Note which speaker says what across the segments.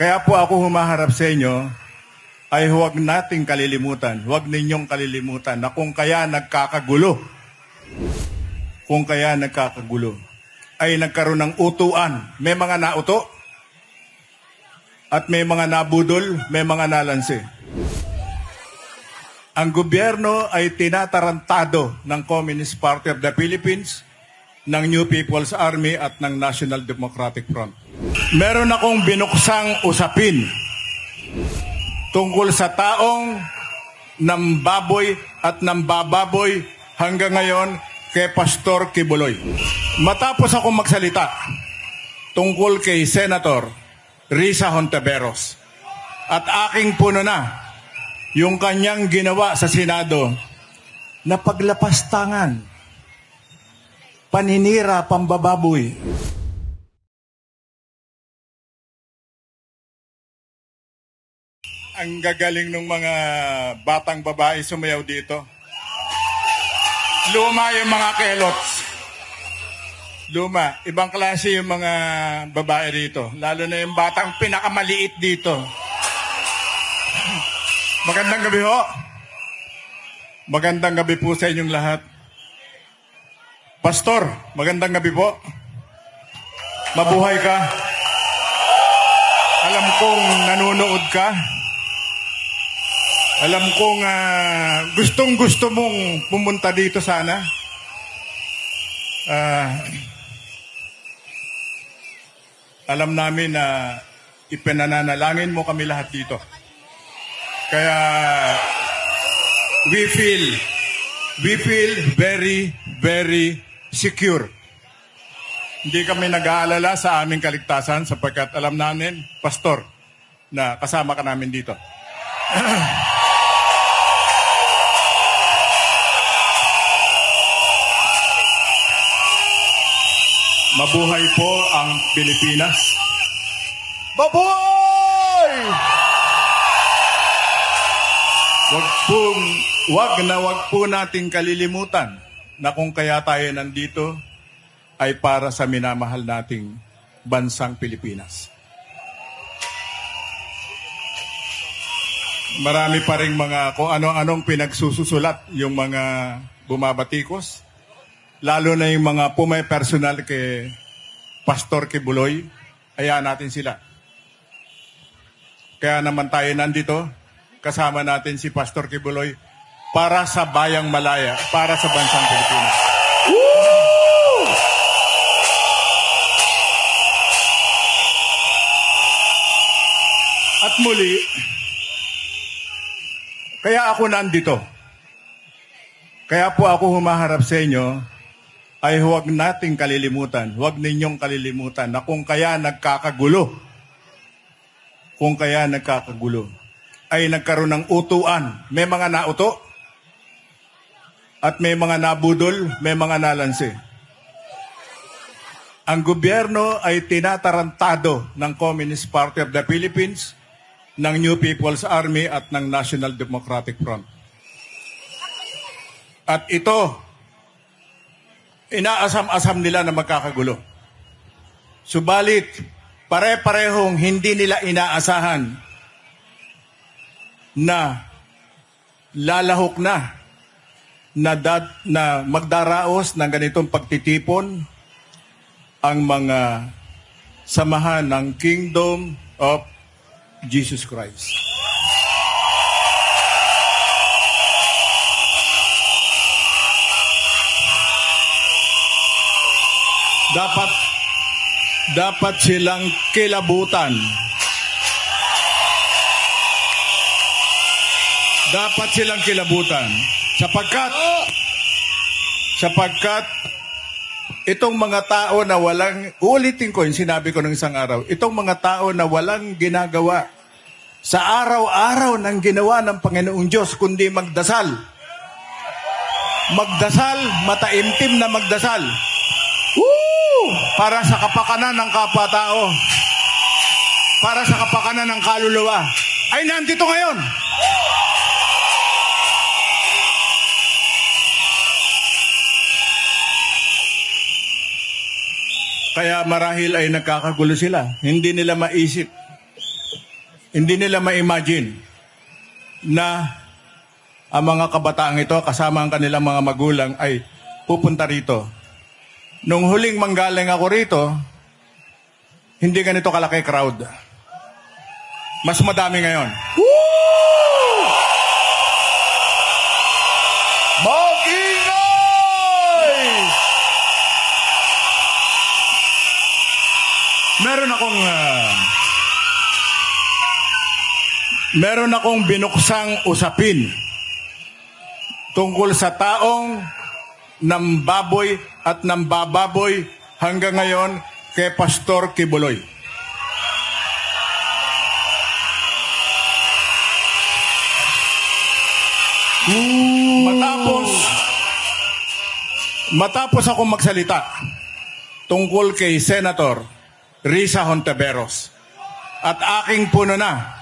Speaker 1: Kaya po ako humaharap sa inyo ay huwag nating kalilimutan, huwag ninyong kalilimutan na kung kaya nagkakagulo, ay nagkaroon ng utuan. May mga nauto at may mga nabudol, may mga nalansi. Ang gobyerno ay tinatarantado ng Communist Party of the Philippines, ng New People's Army at ng National Democratic Front. Meron akong binuksang usapin tungkol sa taong nambaboy at nambababoy hanggang ngayon kay Pastor Kibuloy. Matapos ako magsalita tungkol kay Senator Risa Hontiveros at aking puno na yung kanyang ginawa sa Senado na paglapastangan, paninira, pambababoy. Ang gagaling ng mga batang babae sumayaw dito. Luma yung mga kelots. Luma. Ibang klase yung mga babae rito. Lalo na yung batang pinakamaliit dito. Magandang gabi ho. Magandang gabi po sa inyong lahat. Pastor, magandang gabi po. Mabuhay ka. Alam kong nanonood ka. Alam kong gustong-gusto mong pumunta dito sana. Alam namin na ipinananalangin mo kami lahat dito. Kaya we feel very, very secure. Hindi kami nag-aalala sa aming kaligtasan sapagkat alam namin, Pastor, na kasama ka namin dito. Mabuhay po ang Pilipinas. Mabuhay! Wag po nating kalilimutan na kung kaya tayo nandito ay para sa minamahal nating bansang Pilipinas. Marami pa rin mga kung ano-anong pinagsususulat yung mga bumabatikos, lalo na yung mga personal kay Pastor Kibuloy, hayaan natin sila. Kaya naman tayo nandito, kasama natin si Pastor Kibuloy para sa Bayang Malaya, para sa bansang Pilipinas. Woo! At muli, kaya ako nandito. Kaya po ako humaharap sa inyo ay huwag nating kalilimutan, huwag ninyong kalilimutan na kung kaya nagkakagulo, ay nagkaroon ng utuan. May mga nauto at may mga nabudol, may mga nalansi. Ang gobyerno ay tinatarantado ng Communist Party of the Philippines, ng New People's Army at ng National Democratic Front. At ito, inaasam-asam nila na magkakagulo. Subalit, pare-parehong hindi nila inaasahan na lalahok na magdaraos ng ganitong pagtitipon ang mga samahan ng Kingdom of Jesus Christ. Dapat silang kilabutan. Sapagkat itong mga tao na ulitin ko yung sinabi ko ng isang araw, itong mga tao na walang ginagawa sa araw-araw ng ginawa ng Panginoong Diyos, kundi magdasal. Mataimtim na magdasal. Para sa kapakanan ng kapwa-tao. Para sa kapakanan ng kaluluwa. Ay nandito ngayon. Kaya marahil ay nagkakagulo sila. Hindi nila maisip Hindi nila ma-imagine na ang mga kabataang ito kasama ang kanilang mga magulang ay pupunta rito. Nung huling manggaling ako rito, hindi ganito kalaki crowd. Mas madami ngayon.
Speaker 2: Woo! Mag-ingay!
Speaker 1: Meron akong binuksang usapin tungkol sa taong nambaboy at nambababoy hanggang ngayon kay Pastor Kibuloy. Matapos ako magsalita tungkol kay Senator Risa Hontiveros at aking puno na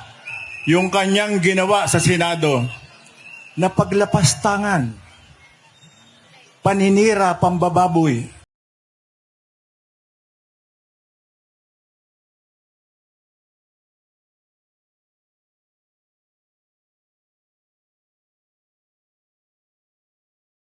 Speaker 1: yung kanyang ginawa sa Senado na paglapastangan, paninira, pambababoy